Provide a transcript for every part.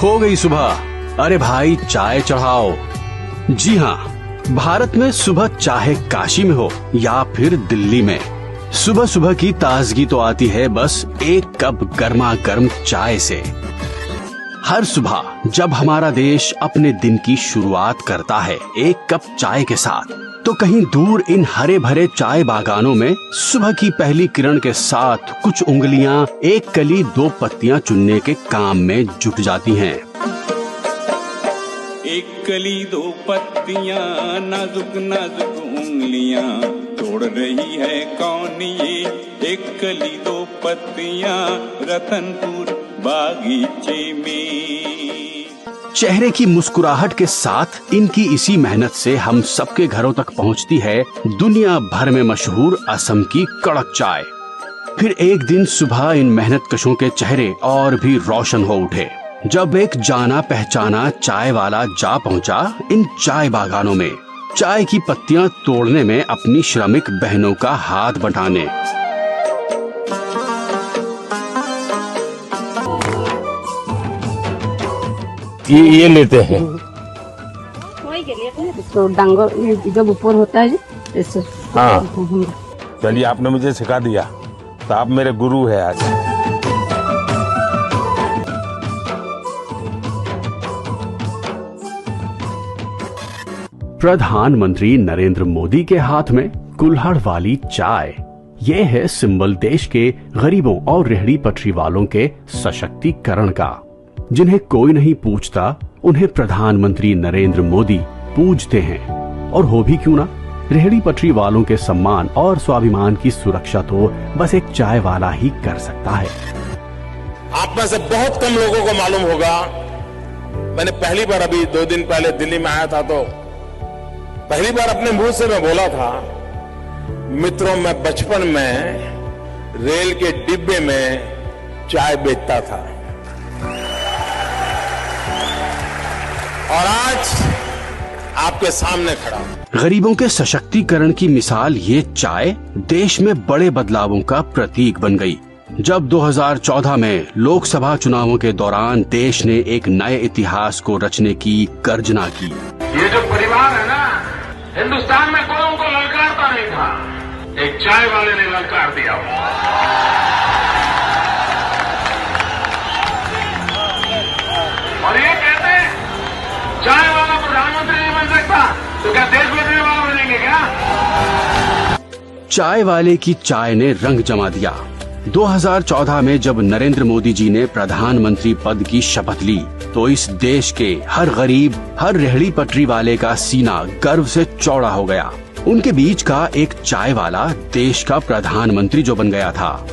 हो गई सुबह, अरे भाई चाय चढ़ाओ। जी हाँ, भारत में सुबह चाहे काशी में हो या फिर दिल्ली में, सुबह सुबह की ताजगी तो आती है बस एक कप गर्मा गर्म चाय से। हर सुबह जब हमारा देश अपने दिन की शुरुआत करता है एक कप चाय के साथ, तो कहीं दूर इन हरे भरे चाय बागानों में सुबह की पहली किरण के साथ कुछ उंगलियां एक कली दो पत्तियां चुनने के काम में जुट जाती हैं। एक कली दो पत्तियां नाजुक नाजुक उंगलियां तोड़ रही है कौन ये, एक कली दो पत्तियां रतनपुर बागीचे में। चेहरे की मुस्कुराहट के साथ इनकी इसी मेहनत से हम सबके घरों तक पहुंचती है दुनिया भर में मशहूर असम की कड़क चाय। फिर एक दिन सुबह इन मेहनत कशों के चेहरे और भी रोशन हो उठे जब एक जाना पहचाना चाय वाला जा पहुंचा इन चाय बागानों में, चाय की पत्तियां तोड़ने में अपनी श्रमिक बहनों का हाथ बटाने। ये लेते हैं तो डांगर जब ऊपर होता है ऐसे। हाँ, चलिए आपने मुझे सिखा दिया तो आप मेरे गुरु है आज। प्रधानमंत्री नरेंद्र मोदी के हाथ में कुल्हड़ वाली चाय, ये है सिंबल देश के गरीबों और रेहड़ी पटरी वालों के सशक्तिकरण का। जिन्हें कोई नहीं पूछता उन्हें प्रधानमंत्री नरेंद्र मोदी पूजते हैं। और हो भी क्यों ना, रेहड़ी पटरी वालों के सम्मान और स्वाभिमान की सुरक्षा तो बस एक चाय वाला ही कर सकता है। आप में से बहुत कम लोगों को मालूम होगा, मैंने पहली बार अभी 2 दिन पहले दिल्ली में आया था तो पहली बार अपने मुंह से मैं बोला था, मित्रों मैं बचपन में रेल के डिब्बे में चाय बेचता था और आज आपके सामने खड़ा हूं। गरीबों के सशक्तिकरण की मिसाल ये चाय देश में बड़े बदलावों का प्रतीक बन गई। जब 2014 में लोकसभा चुनावों के दौरान देश ने एक नए इतिहास को रचने की गर्जना की। ये जो परिवार है ना, हिंदुस्तान में कोई उनको ललकारता नहीं था, एक चाय वाले ने ललकार दिया। और ये कहते हैं चाय वाला प्रधानमंत्री नहीं बन सकता, तो क्या देश बदलने वाला बनेंगे क्या? चाय वाले की चाय ने रंग जमा दिया। 2014 में जब नरेंद्र मोदी जी ने प्रधानमंत्री पद की शपथ ली तो इस देश के हर गरीब, हर रेहड़ी पटरी वाले का सीना गर्व से चौड़ा हो गया। उनके बीच का एक चाय वाला देश का प्रधानमंत्री जो बन गया था।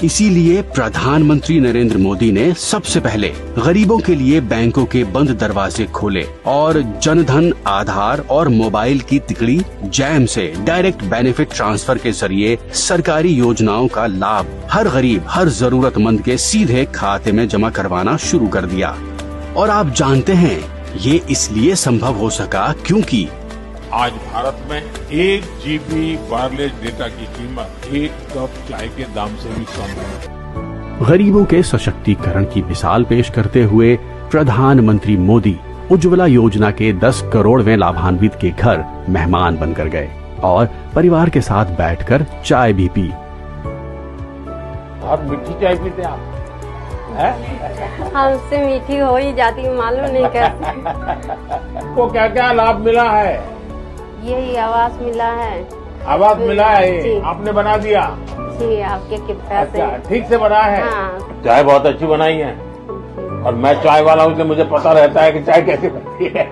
इसीलिए प्रधानमंत्री नरेंद्र मोदी ने सबसे पहले गरीबों के लिए बैंकों के बंद दरवाजे खोले और जनधन, आधार और मोबाइल की तिकड़ी जैम से डायरेक्ट बेनिफिट ट्रांसफर के जरिए सरकारी योजनाओं का लाभ हर गरीब, हर जरूरतमंद के सीधे खाते में जमा करवाना शुरू कर दिया। और आप जानते हैं ये इसलिए संभव हो सका क्योंकि आज भारत में 1 GB वायरलेस डेटा की कीमत 1 कप चाय के दाम से भी कम है। गरीबों के सशक्तिकरण की मिसाल पेश करते हुए प्रधानमंत्री मोदी उज्ज्वला योजना के 10 करोड़वें लाभान्वित के घर मेहमान बनकर गए और परिवार के साथ बैठकर चाय भी पी। बहुत मीठी चाय पीते आप? हमसे मीठी हो ही जाती, मालूम नहीं कैसे। को क्या क्या लाभ मिला है? यही आवास मिला है। आवास मिला है, आपने बना दिया? जी, आपके कृपया से। अच्छा, ठीक से बना है? हाँ। चाय बहुत अच्छी बनाई है और मैं चाय वाला हूँ इसलिए मुझे पता रहता है कि चाय कैसे बनती है।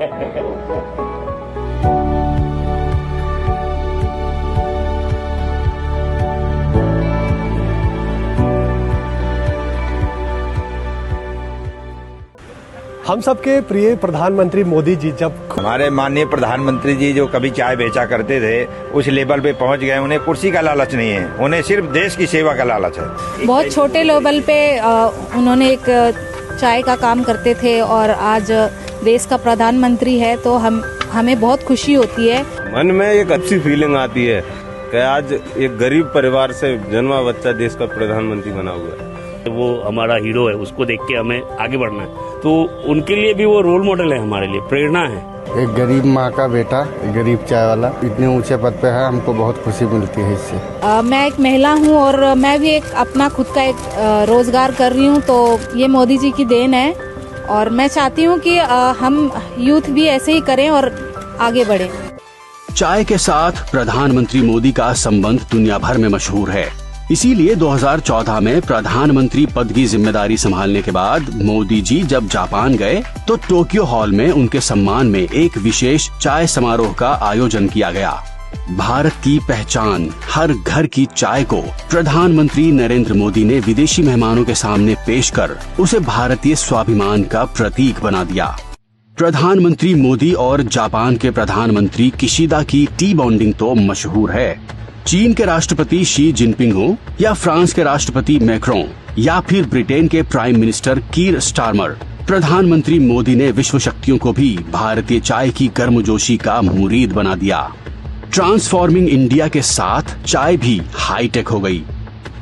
हम सबके प्रिय प्रधानमंत्री मोदी जी, जब हमारे माननीय प्रधानमंत्री जी जो कभी चाय बेचा करते थे उस लेवल पे पहुंच गए, उन्हें कुर्सी का लालच नहीं है, उन्हें सिर्फ देश की सेवा का लालच है। बहुत छोटे लेवल पे उन्होंने एक चाय का काम करते थे और आज देश का प्रधानमंत्री है तो हमें बहुत खुशी होती है। मन में एक अच्छी फीलिंग आती है कि आज एक गरीब परिवार से जन्मा बच्चा देश का प्रधानमंत्री बना हुआ है। वो हमारा हीरो है, उसको देख के हमें आगे बढ़ना है। तो उनके लिए भी वो रोल मॉडल है, हमारे लिए प्रेरणा है। एक गरीब माँ का बेटा, गरीब चाय वाला इतने ऊंचे पद पे है, हमको बहुत खुशी मिलती है इससे। मैं एक महिला हूँ और मैं भी एक अपना खुद का एक रोजगार कर रही हूँ, तो ये मोदी जी की देन है और मैं चाहती हूँ कि हम यूथ भी ऐसे ही करें और आगे बढ़े। चाय के साथ प्रधानमंत्री मोदी का संबंध दुनिया भर में मशहूर है। इसीलिए 2014 में प्रधानमंत्री पद की जिम्मेदारी संभालने के बाद मोदी जी जब जापान गए तो टोक्यो हॉल में उनके सम्मान में एक विशेष चाय समारोह का आयोजन किया गया। भारत की पहचान हर घर की चाय को प्रधानमंत्री नरेंद्र मोदी ने विदेशी मेहमानों के सामने पेश कर उसे भारतीय स्वाभिमान का प्रतीक बना दिया। प्रधानमंत्री मोदी और जापान के प्रधानमंत्री किशिदा की टी बॉन्डिंग तो मशहूर है। चीन के राष्ट्रपति शी जिनपिंग हो या फ्रांस के राष्ट्रपति मैक्रों या फिर ब्रिटेन के प्राइम मिनिस्टर कीर स्टारमर, प्रधानमंत्री मोदी ने विश्व शक्तियों को भी भारतीय चाय की गर्मजोशी का मुरीद बना दिया। ट्रांसफॉर्मिंग इंडिया के साथ चाय भी हाईटेक हो गई।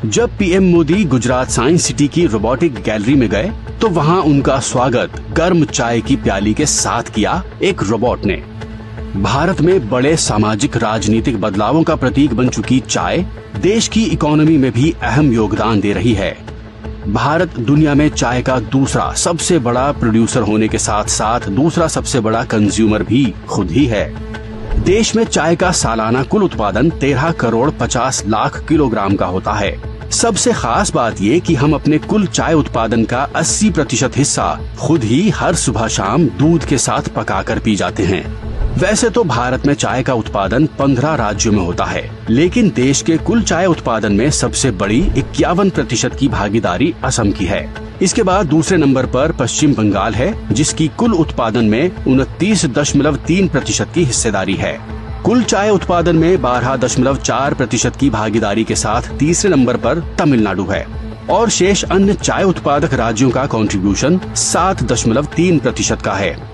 जब PM Modi Gujarat science city की रोबोटिक गैलरी में गए तो वहां उनका स्वागत गर्म चाय की प्याली के साथ किया एक रोबोट ने। भारत में बड़े सामाजिक राजनीतिक बदलावों का प्रतीक बन चुकी चाय देश की इकोनॉमी में भी अहम योगदान दे रही है। भारत दुनिया में चाय का दूसरा सबसे बड़ा प्रोड्यूसर होने के साथ साथ दूसरा सबसे बड़ा कंज्यूमर भी खुद ही है। देश में चाय का सालाना कुल उत्पादन 13 करोड़ 50 लाख किलोग्राम का होता है। सबसे खास बात ये कि हम अपने कुल चाय उत्पादन का 80% हिस्सा खुद ही हर सुबह शाम दूध के साथ पकाकर पी जाते हैं। वैसे तो भारत में चाय का उत्पादन 15 राज्यों में होता है, लेकिन देश के कुल चाय उत्पादन में सबसे बड़ी 51% की भागीदारी असम की है। इसके बाद दूसरे नंबर पर पश्चिम बंगाल है, जिसकी कुल उत्पादन में 29.3% की हिस्सेदारी है। कुल चाय उत्पादन में 12.4% की भागीदारी के साथ तीसरे नंबर पर तमिलनाडु है और शेष अन्य चाय उत्पादक राज्यों का कंट्रीब्यूशन 7.3% का है।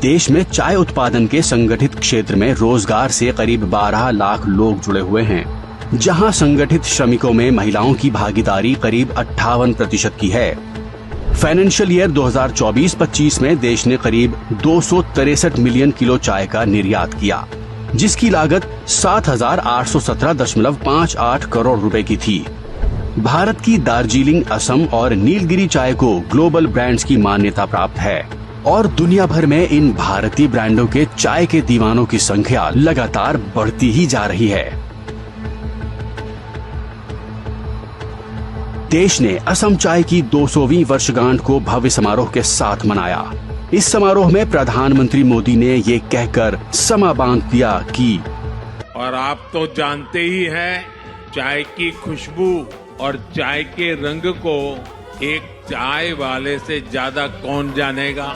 देश में चाय उत्पादन के संगठित क्षेत्र में रोजगार से करीब 12 लाख लोग जुड़े हुए हैं, जहां संगठित श्रमिकों में महिलाओं की भागीदारी करीब 58% की है। फाइनेंशियल ईयर 2024-25 में देश ने करीब 263 मिलियन किलो चाय का निर्यात किया, जिसकी लागत 7,817.58 करोड़ रुपए की थी। भारत की दार्जिलिंग, असम और नीलगिरी चाय को ग्लोबल ब्रांड्स की मान्यता प्राप्त है और दुनिया भर में इन भारतीय ब्रांडों के चाय के दीवानों की संख्या लगातार बढ़ती ही जा रही है। देश ने असम चाय की 200वीं वर्षगांठ को भव्य समारोह के साथ मनाया। इस समारोह में प्रधानमंत्री मोदी ने ये कहकर समा बांध दिया कि और आप तो जानते ही हैं, चाय की खुशबू और चाय के रंग को एक चाय वाले से ज्यादा कौन जानेगा।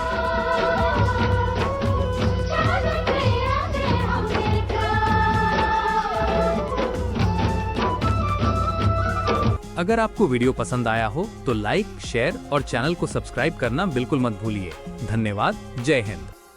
अगर आपको वीडियो पसंद आया हो तो लाइक, शेयर और चैनल को सब्सक्राइब करना बिल्कुल मत भूलिए। धन्यवाद। जय हिंद।